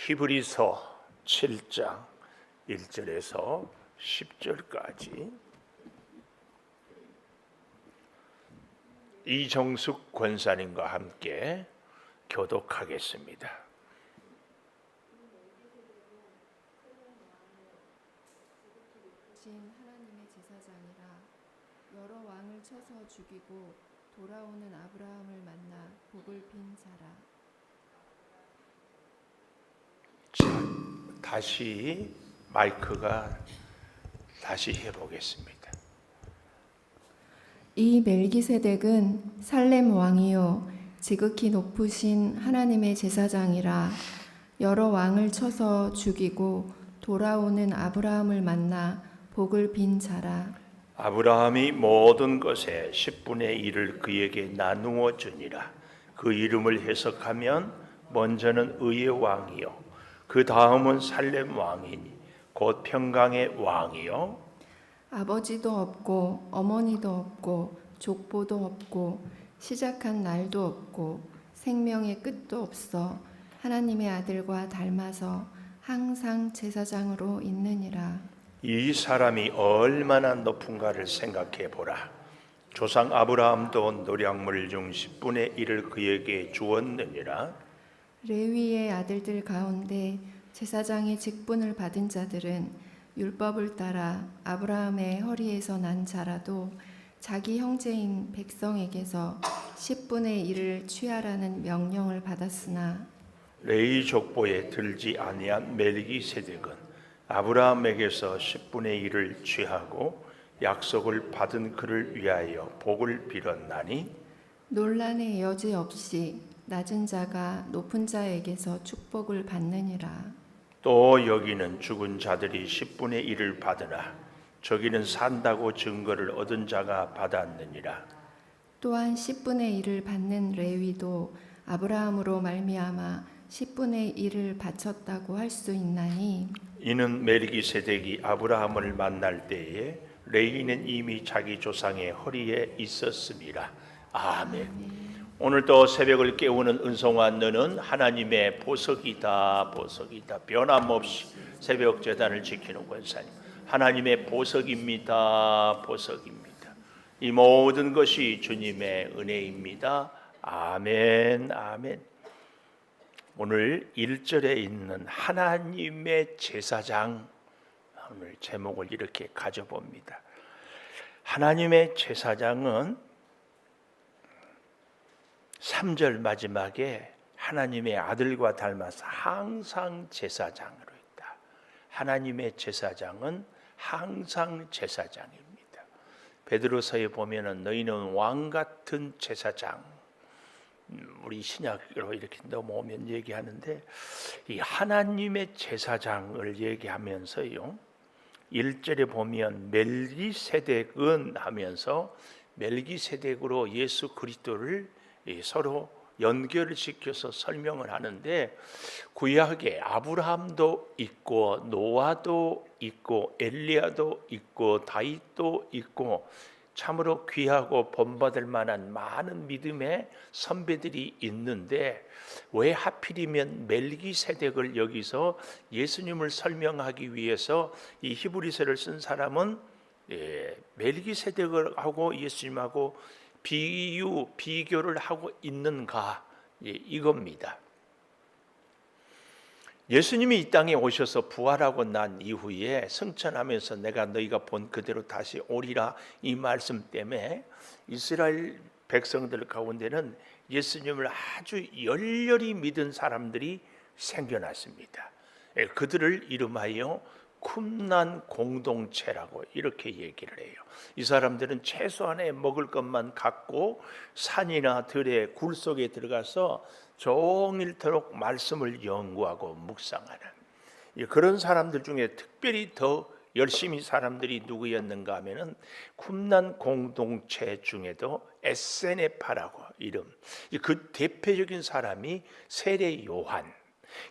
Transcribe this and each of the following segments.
히브리서 7장 1절에서 10절까지 이정숙 권사님과 함께 교독하겠습니다. 하나님의 제사장이라 여러 왕을 쳐서 죽이고 돌아오는 아브라함을 만나 복을 빈 자라. 자, 다시 마이크가 다시 해보겠습니다. 이 멜기세덱은 살렘 왕이요 지극히 높으신 하나님의 제사장이라 여러 왕을 쳐서 죽이고 돌아오는 아브라함을 만나 복을 빈 자라. 아브라함이 모든 것의 10분의 1을 그에게 나누어 주니라. 그 이름을 해석하면 먼저는 의의 왕이요 그 다음은 살렘 왕이니 곧 평강의 왕이요 아버지도 없고 어머니도 없고 족보도 없고 시작한 날도 없고 생명의 끝도 없어 하나님의 아들과 닮아서 항상 제사장으로 있느니라. 이 사람이 얼마나 높은가를 생각해 보라. 조상 아브라함도 노략물 중 10분의 1을 그에게 주었느니라. 레위의 아들들 가운데 제사장의 직분을 받은 자들은 율법을 따라 아브라함의 허리에서 난 자라도 자기 형제인 백성에게서 10분의 1을 취하라는 명령을 받았으나 레위 족보에 들지 아니한 멜기세덱은 아브라함에게서 10분의 1을 취하고 약속을 받은 그를 위하여 복을 빌었나니 논란의 여지 없이 낮은 자가 높은 자에게서 축복을 받느니라. 또 여기는 죽은 자들이 10분의 1을 받으나 저기는 산다고 증거를 얻은 자가 받았느니라. 또한 10분의 1을 받는 레위도 아브라함으로 말미암아 10분의 1을 바쳤다고 할 수 있나니 이는 멜기세덱이 아브라함을 만날 때에 레위는 이미 자기 조상의 허리에 있었음이라. 아멘. 오늘도 새벽을 깨우는 은송아 너는 하나님의 보석이다. 보석이다. 변함없이 새벽 제단을 지키는 권사님 하나님의 보석입니다. 보석입니다. 이 모든 것이 주님의 은혜입니다. 아멘. 아멘. 오늘 1절에 있는 하나님의 제사장, 오늘 제목을 이렇게 가져봅니다. 하나님의 제사장은 3절 마지막에 하나님의 아들과 닮아서 항상 제사장으로 있다. 하나님의 제사장은 항상 제사장입니다. 베드로서에 보면은 너희는 왕 같은 제사장, 우리 신약으로 이렇게 넘어오면 얘기하는데 이 하나님의 제사장을 얘기하면서요 1절에 보면 멜기세덱은 하면서 멜기세덱으로 예수 그리스도를 서로 연결을 시켜서 설명을 하는데 구약에 아브라함도 있고 노아도 있고 엘리야도 있고 다윗도 있고 참으로 귀하고 본받을 만한 많은 믿음의 선배들이 있는데 왜 하필이면 멜기세덱을 여기서 예수님을 설명하기 위해서 이 히브리서를 쓴 사람은 멜기세덱하고 예수님하고 비교를 하고 있는가 이겁니다. 예수님이 이 땅에 오셔서 부활하고 난 이후에 승천하면서 내가 너희가 본 그대로 다시 오리라 이 말씀 때문에 이스라엘 백성들 가운데는 예수님을 아주 열렬히 믿은 사람들이 생겨났습니다. 그들을 이름하여 쿰난 공동체라고 이렇게 얘기를 해요. 이 사람들은 최소한의 먹을 것만 갖고 산이나 들에 굴 속에 들어가서 종일토록 말씀을 연구하고 묵상하는 그런 사람들 중에 특별히 더 열심히 사람들이 누구였는가 하면은 쿰난 공동체 중에도 에세네파라고 이름 그 대표적인 사람이 세례 요한.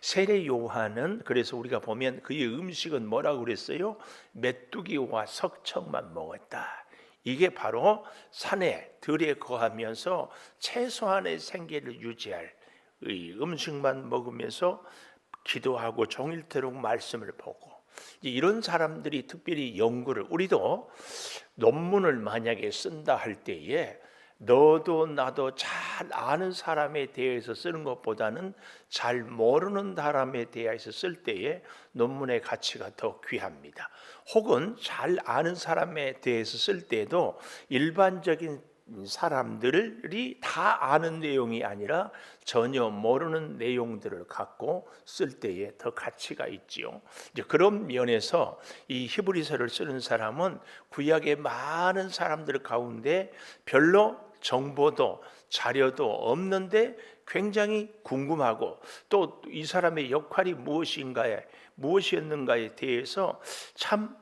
세례 요한은 그래서 우리가 보면 그의 음식은 뭐라고 그랬어요? 메뚜기와 석청만 먹었다. 이게 바로 산에 들에 거하면서 최소한의 생계를 유지할 음식만 먹으면서 기도하고 종일토록 말씀을 보고, 이런 사람들이 특별히 연구를, 우리도 논문을 만약에 쓴다 할 때에 너도 나도 잘 아는 사람에 대해서 쓰는 것보다는 잘 모르는 사람에 대해서 쓸 때에 논문의 가치가 더 귀합니다. 혹은 잘 아는 사람에 대해서 쓸 때도 일반적인 사람들이 다 아는 내용이 아니라 전혀 모르는 내용들을 갖고 쓸 때에 더 가치가 있지요. 이제 그런 면에서 이 히브리서를 쓰는 사람은 구약의 많은 사람들 가운데 별로 정보도 자료도 없는데 굉장히 궁금하고 또 이 사람의 역할이 무엇이었는가에 대해서 참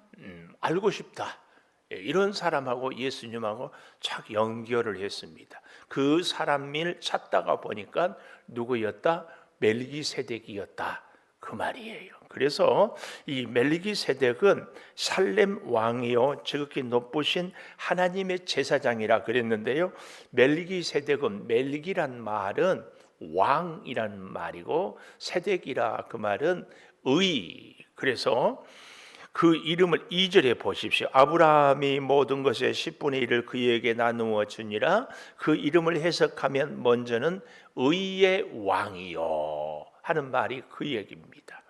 알고 싶다, 이런 사람하고 예수님하고 착 연결을 했습니다. 그 사람을 찾다가 보니까 누구였다? 멜기세덱이었다, 그 말이에요. 그래서 이 멜기세덱은 살렘 왕이요 지극히 높으신 하나님의 제사장이라 그랬는데요, 멜기세덱은, 멜기란 말은 왕이란 말이고 세덱이라 그 말은 의. 그래서 그 이름을 2절에 보십시오. 아브라함이 모든 것의 10분의 1을 그에게 나누어 주니라. 그 이름을 해석하면 먼저는 의의 왕이요 하는 말이 그 얘기입니다.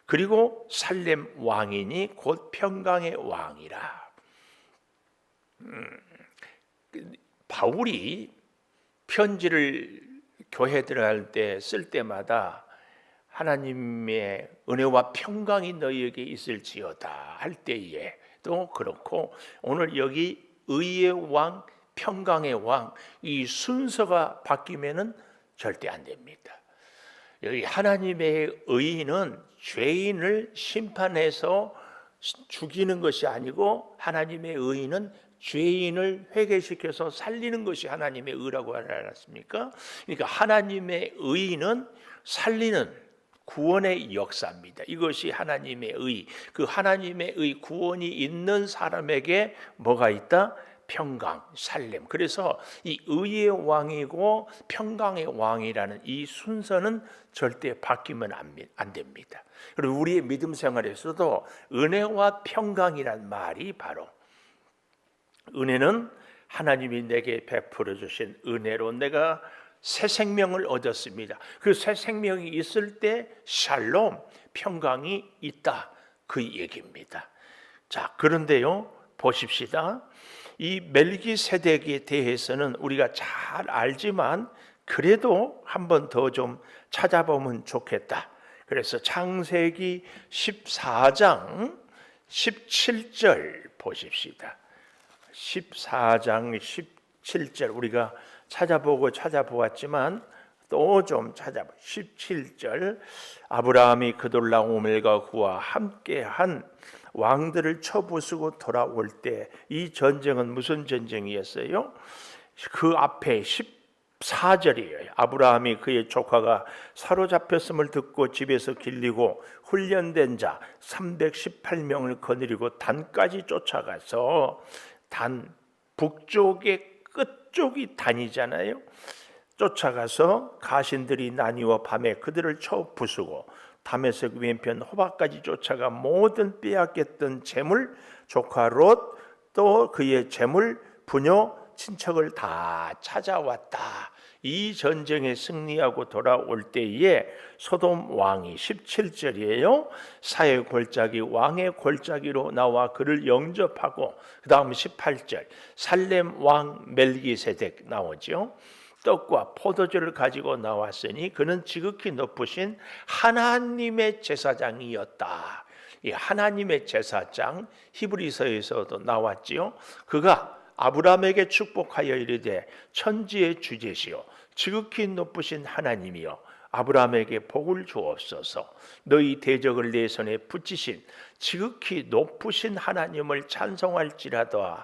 그리고 살렘 왕이니 곧 평강의 왕이라. 바울이 편지를 교회들 할 때 쓸 때마다 하나님의 은혜와 평강이 너희에게 있을지어다 할 때에도 그렇고, 오늘 여기 의의 왕, 평강의 왕, 이 순서가 바뀌면은 절대 안 됩니다. 여기 하나님의 의는 죄인을 심판해서 죽이는 것이 아니고, 하나님의 의는 죄인을 회개시켜서 살리는 것이 하나님의 의라고 하지 않았습니까? 그러니까 하나님의 의는 살리는 구원의 역사입니다. 이것이 하나님의 의. 그 하나님의 의 구원이 있는 사람에게 뭐가 있다? 평강, 살렘. 그래서 이 의의 왕이고 평강의 왕이라는 이 순서는 절대 바뀌면 안 됩니다. 그리고 우리의 믿음 생활에서도 은혜와 평강이란 말이 바로, 은혜는 하나님이 내게 베풀어 주신 은혜로 내가 새 생명을 얻었습니다. 그 새 생명이 있을 때 샬롬, 평강이 있다, 그 얘기입니다. 자, 그런데요, 보십시다. 이 멜기세덱에 대해서는 우리가 잘 알지만 그래도 한 번 더 좀 찾아보면 좋겠다. 그래서 창세기 14장 17절 보십시다. 14장 17절 우리가 찾아보았지만 또 좀 찾아보. 17절 아브라함이 그돌라오멜과 그와 함께한 왕들을 쳐부수고 돌아올 때, 이 전쟁은 무슨 전쟁이었어요? 그 앞에 14절이에요. 아브라함이 그의 조카가 사로잡혔음을 듣고 집에서 길리고 훈련된 자 318명을 거느리고 단까지 쫓아가서, 단 북쪽의 끝쪽이 단이잖아요. 쫓아가서 가신들이 나뉘어 밤에 그들을 쳐 부수고 다메섹 왼편 호박까지 쫓아가 모든 빼앗겼던 재물, 조카 롯 또 그의 재물, 부녀, 친척을 다 찾아왔다. 이 전쟁에 승리하고 돌아올 때에 소돔 왕이 17절이에요. 사의 골짜기 왕의 골짜기로 나와 그를 영접하고, 그 다음 18절 살렘 왕 멜기세덱 나오죠. 떡과 포도주를 가지고 나왔으니 그는 지극히 높으신 하나님의 제사장이었다. 이 하나님의 제사장, 히브리서에서도 나왔지요. 그가 아브라함에게 축복하여 이르되 천지의 주제시요 지극히 높으신 하나님이여 아브라함에게 복을 주옵소서. 너희 대적을 내 손에 붙이신 지극히 높으신 하나님을 찬송할지라도.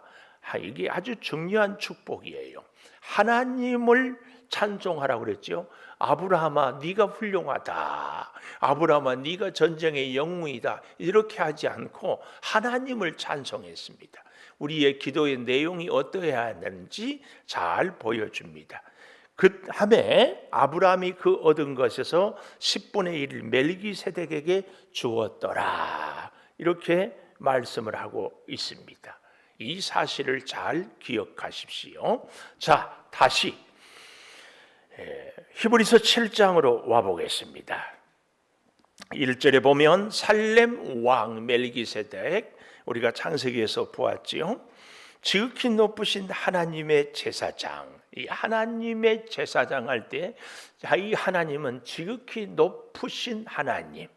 이게 아주 중요한 축복이에요. 하나님을 찬송하라고 그랬죠. 아브라함아 네가 훌륭하다, 아브라함아 네가 전쟁의 영웅이다, 이렇게 하지 않고 하나님을 찬송했습니다. 우리의 기도의 내용이 어떠해야 하는지 잘 보여줍니다. 그 함에 아브라함이 그 얻은 것에서 10분의 1을 멜기세덱에게 주었더라. 이렇게 말씀을 하고 있습니다. 이 사실을 잘 기억하십시오. 자, 다시 히브리서 7장으로 와보겠습니다. 1절에 보면 살렘 왕 멜기세덱, 우리가 창세기에서 보았지요. 지극히 높으신 하나님의 제사장, 이 하나님의 제사장 할 때 이 하나님은 지극히 높으신 하나님,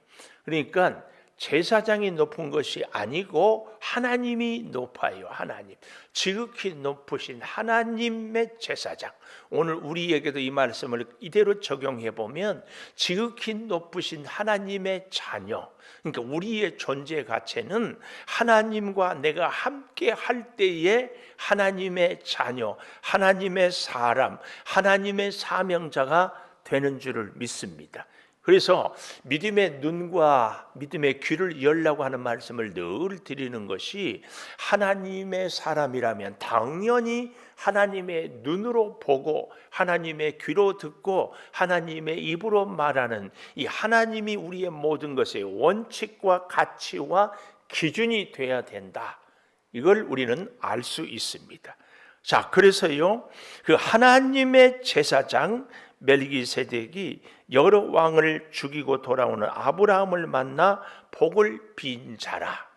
그러니까 제사장이 높은 것이 아니고 하나님이 높아요. 하나님, 지극히 높으신 하나님의 제사장. 오늘 우리에게도 이 말씀을 이대로 적용해 보면 지극히 높으신 하나님의 자녀, 그러니까 우리의 존재 가치는 하나님과 내가 함께 할 때에 하나님의 자녀, 하나님의 사람, 하나님의 사명자가 되는 줄을 믿습니다. 그래서 믿음의 눈과 믿음의 귀를 열라고 하는 말씀을 늘 드리는 것이, 하나님의 사람이라면 당연히 하나님의 눈으로 보고 하나님의 귀로 듣고 하나님의 입으로 말하는 이 하나님이 우리의 모든 것의 원칙과 가치와 기준이 돼야 된다. 이걸 우리는 알 수 있습니다. 자, 그래서요, 그 하나님의 제사장 멜기세덱이 여러 왕을 죽이고 돌아오는 아브라함을 만나 복을 빈 자라,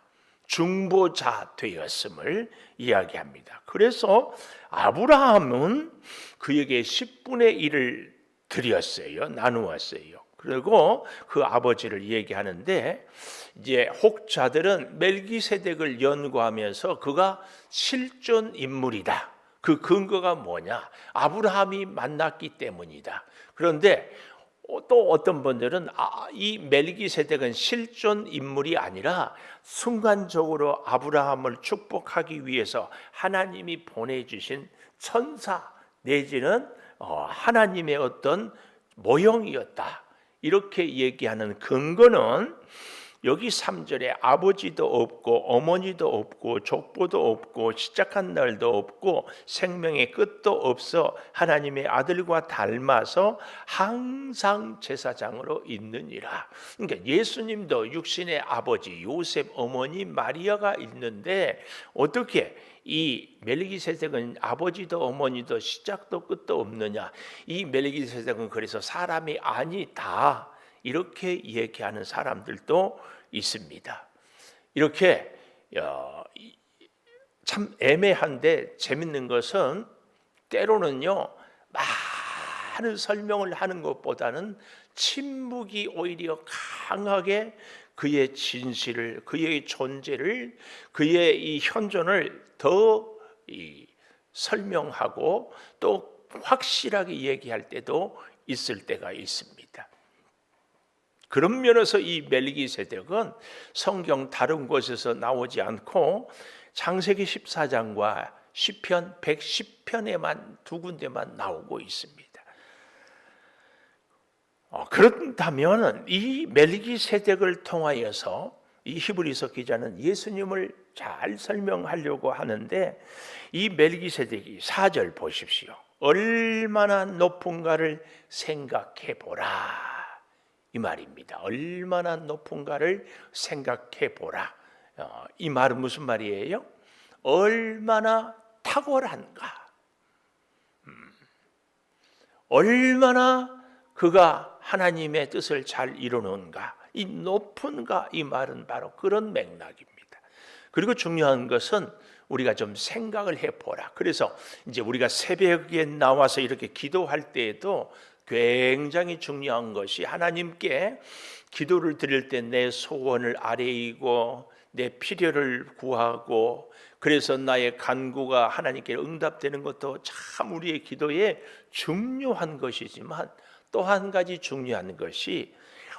중보자 되었음을 이야기합니다. 그래서 아브라함은 그에게 10분의 1을 드렸어요. 나누었어요. 그리고 그 아버지를 얘기하는데, 이제 혹자들은 멜기세덱을 연구하면서 그가 실존 인물이다. 그 근거가 뭐냐? 아브라함이 만났기 때문이다. 그런데 또 어떤 분들은 이 멜기세덱은 실존 인물이 아니라 순간적으로 아브라함을 축복하기 위해서 하나님이 보내주신 천사 내지는 하나님의 어떤 모형이었다. 이렇게 얘기하는 근거는 여기 3절에 아버지도 없고 어머니도 없고 족보도 없고 시작한 날도 없고 생명의 끝도 없어 하나님의 아들과 닮아서 항상 제사장으로 있느니라. 그러니까 예수님도 육신의 아버지 요셉, 어머니 마리아가 있는데 어떻게 이 멜기세덱은 아버지도 어머니도 시작도 끝도 없느냐? 이 멜기세덱은 그래서 사람이 아니다. 이렇게 얘기하는 사람들도 있습니다. 이렇게 참 애매한데 재밌는 것은 때로는요, 많은 설명을 하는 것보다는 침묵이 오히려 강하게 그의 진실을, 그의 존재를, 그의 이 현존을 더 설명하고 또 확실하게 얘기할 때도 있을 때가 있습니다. 그런 면에서 이 멜기세덱은 성경 다른 곳에서 나오지 않고 창세기 14장과 시편 110편에만 두 군데만 나오고 있습니다. 그렇다면 이 멜기세덱을 통하여서 이 히브리서 기자는 예수님을 잘 설명하려고 하는데, 이 멜기세덱이 4절 보십시오. 얼마나 높은가를 생각해 보라. 이 말입니다. 얼마나 높은가를 생각해 보라. 이 말은 무슨 말이에요? 얼마나 탁월한가, 얼마나 그가 하나님의 뜻을 잘 이루는가, 이 높은가, 이 말은 바로 그런 맥락입니다. 그리고 중요한 것은 우리가 좀 생각을 해보라. 그래서 이제 우리가 새벽에 나와서 이렇게 기도할 때에도 굉장히 중요한 것이, 하나님께 기도를 드릴 때 내 소원을 아뢰이고 내 필요를 구하고, 그래서 나의 간구가 하나님께 응답되는 것도 참 우리의 기도에 중요한 것이지만, 또 한 가지 중요한 것이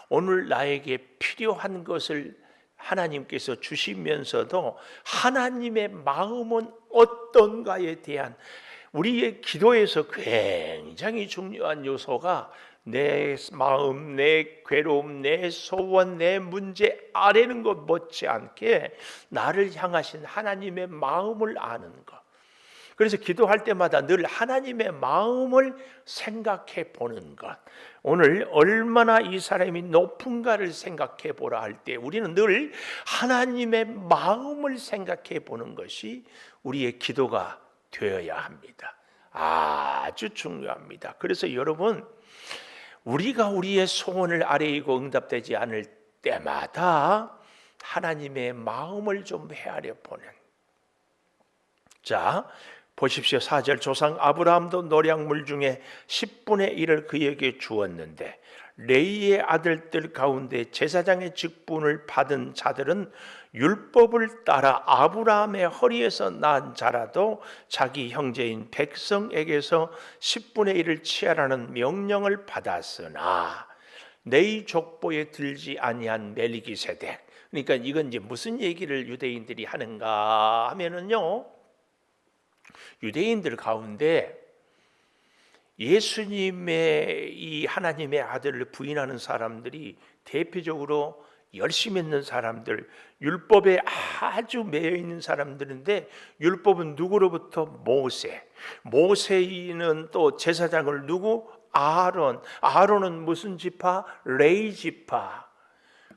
오늘 나에게 필요한 것을 하나님께서 주시면서도 하나님의 마음은 어떤가에 대한 우리의 기도에서 굉장히 중요한 요소가, 내 마음, 내 괴로움, 내 소원, 내 문제 아뢰는 것 못지않게 나를 향하신 하나님의 마음을 아는 것, 그래서 기도할 때마다 늘 하나님의 마음을 생각해 보는 것. 오늘 얼마나 이 사람이 높은가를 생각해 보라 할 때 우리는 늘 하나님의 마음을 생각해 보는 것이 우리의 기도가 되어야 합니다. 아주 중요합니다. 그래서 여러분, 우리가 우리의 소원을 아뢰이고 응답되지 않을 때마다 하나님의 마음을 좀 헤아려 보는. 자, 보십시오. 4절, 조상 아브라함도 노량물 중에 10분의 1을 그에게 주었는데 레이의 아들들 가운데 제사장의 직분을 받은 자들은 율법을 따라 아브라함의 허리에서 난 자라도 자기 형제인 백성에게서 10분의 1을 취하라는 명령을 받았으나 레이 족보에 들지 아니한 멜기세덱. 그러니까 이건 이제 무슨 얘기를 유대인들이 하는가 하면은요, 유대인들 가운데 예수님의 이 하나님의 아들을 부인하는 사람들이 대표적으로 열심히 있는 사람들, 율법에 아주 매여 있는 사람들인데, 율법은 누구로부터? 모세는 또 제사장을 누구? 아론은 무슨 지파? 레이 지파.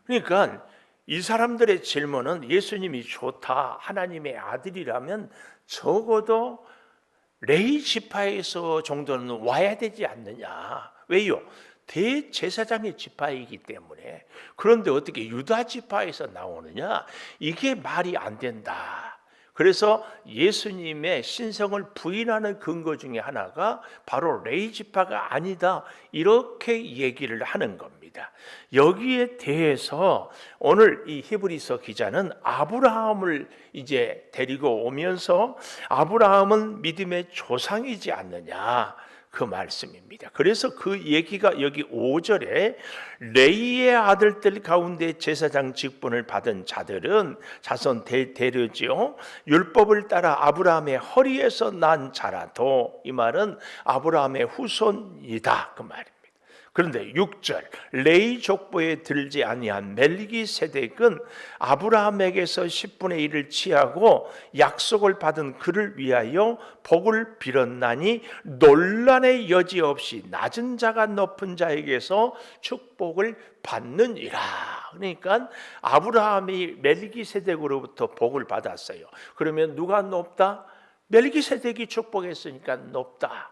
그러니까 이 사람들의 질문은 예수님이 좋다, 하나님의 아들이라면 적어도 레위 지파에서 정도는 와야 되지 않느냐. 왜요? 대제사장의 지파이기 때문에. 그런데 어떻게 유다 지파에서 나오느냐? 이게 말이 안 된다. 그래서 예수님의 신성을 부인하는 근거 중에 하나가 바로 레위 지파가 아니다, 이렇게 얘기를 하는 겁니다. 여기에 대해서 오늘 이 히브리서 기자는 아브라함을 이제 데리고 오면서 아브라함은 믿음의 조상이지 않느냐, 그 말씀입니다. 그래서 그 얘기가 여기 5절에 레이의 아들들 가운데 제사장 직분을 받은 자들은 자손 대르지요, 율법을 따라 아브라함의 허리에서 난 자라도, 이 말은 아브라함의 후손이다, 그 말입니다. 그런데 6절, 레위 족보에 들지 아니한 멜기세덱은 아브라함에게서 10분의 1을 취하고 약속을 받은 그를 위하여 복을 빌었나니 논란의 여지 없이 낮은 자가 높은 자에게서 축복을 받느니라. 그러니까 아브라함이 멜기세덱으로부터 복을 받았어요. 그러면 누가 높다? 멜기세덱이 축복했으니까 높다.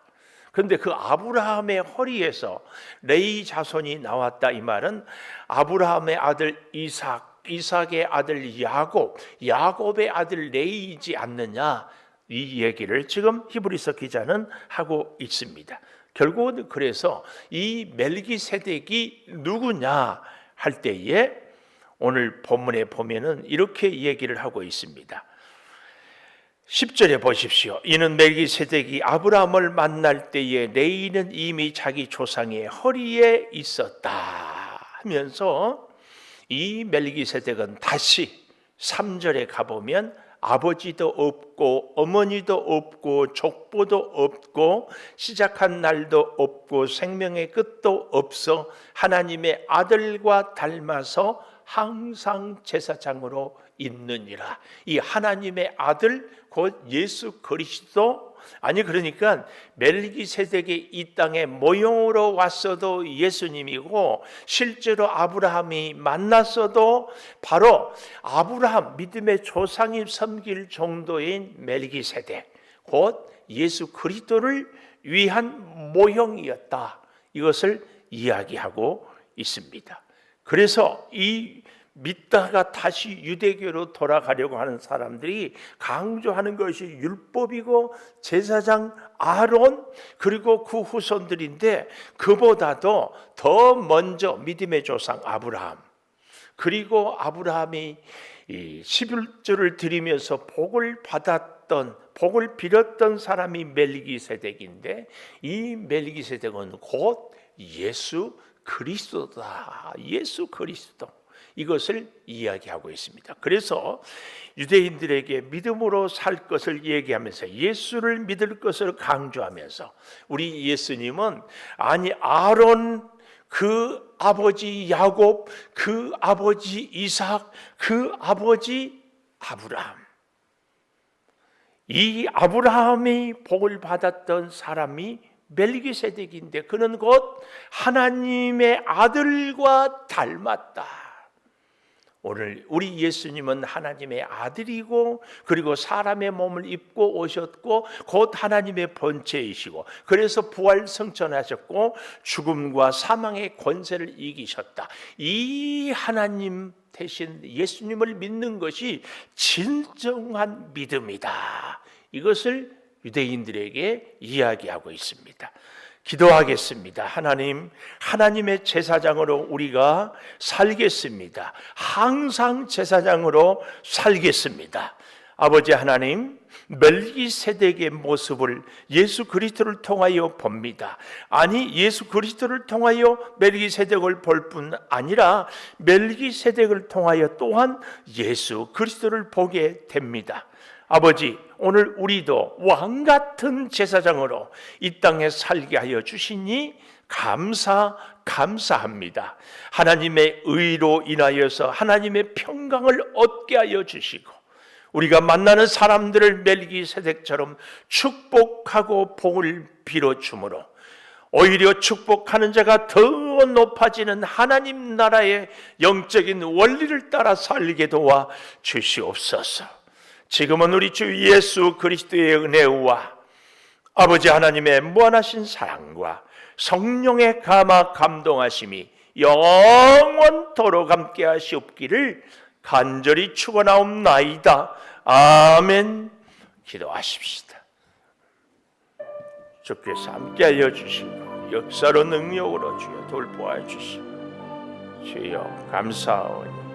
그런데 그 아브라함의 허리에서 레위 자손이 나왔다, 이 말은 아브라함의 아들 이삭, 이삭의 아들 야곱, 야곱의 아들 레위이지 않느냐, 이 얘기를 지금 히브리서 기자는 하고 있습니다. 결국은 그래서 이 멜기세덱이 누구냐 할 때에 오늘 본문에 보면은 이렇게 얘기를 하고 있습니다. 10절에 보십시오. 이는 멜기세덱이 아브라함을 만날 때에 레이는 이미 자기 조상의 허리에 있었다 하면서, 이 멜기세덱은 다시 3절에 가보면 아버지도 없고 어머니도 없고 족보도 없고 시작한 날도 없고 생명의 끝도 없어 하나님의 아들과 닮아서 항상 제사장으로 있느니라. 이 하나님의 아들 곧 예수 그리스도, 아니 그러니까 멜기세덱이 이 땅에 모형으로 왔어도 예수님이고, 실제로 아브라함이 만났어도 바로 아브라함 믿음의 조상이 섬길 정도인 멜기세덱 곧 예수 그리스도를 위한 모형이었다, 이것을 이야기하고 있습니다. 그래서 이 믿다가 다시 유대교로 돌아가려고 하는 사람들이 강조하는 것이 율법이고 제사장 아론 그리고 그 후손들인데, 그보다도 더 먼저 믿음의 조상 아브라함, 그리고 아브라함이 11조를 드리면서 복을 받았던, 복을 빌었던 사람이 멜기세덱인데, 이 멜기세덱은 곧 예수 그리스도다. 예수 그리스도, 이것을 이야기하고 있습니다. 그래서 유대인들에게 믿음으로 살 것을 얘기하면서 예수를 믿을 것을 강조하면서, 우리 예수님은 아니 아론 그 아버지 야곱, 그 아버지 이삭, 그 아버지 아브라함, 이 아브라함이 복을 받았던 사람이 멜기세덱인데 그는 곧 하나님의 아들과 닮았다. 오늘 우리 예수님은 하나님의 아들이고 그리고 사람의 몸을 입고 오셨고 곧 하나님의 본체이시고 그래서 부활 승천하셨고 죽음과 사망의 권세를 이기셨다. 이 하나님 대신 예수님을 믿는 것이 진정한 믿음이다. 이것을 유대인들에게 이야기하고 있습니다. 기도하겠습니다. 하나님, 하나님의 제사장으로 우리가 살겠습니다. 항상 제사장으로 살겠습니다. 아버지 하나님, 멜기세덱의 모습을 예수 그리스도를 통하여 봅니다. 아니, 예수 그리스도를 통하여 멜기세덱을 볼 뿐 아니라 멜기세덱을 통하여 또한 예수 그리스도를 보게 됩니다. 아버지, 오늘 우리도 왕같은 제사장으로 이 땅에 살게 하여 주시니 감사합니다. 하나님의 의로 인하여서 하나님의 평강을 얻게 하여 주시고 우리가 만나는 사람들을 멜기세덱처럼 축복하고 복을 빌어주므로 오히려 축복하는 자가 더 높아지는 하나님 나라의 영적인 원리를 따라 살게 도와 주시옵소서. 지금은 우리 주 예수 그리스도의 은혜와 아버지 하나님의 무한하신 사랑과 성령의 감동하심이 영원토록 함께 하시옵기를 간절히 축원하옵나이다. 아멘. 기도하십시다. 주께서 함께하여 주시고 역사로 능력으로 주여 돌보아 주시고 주여 감사하오니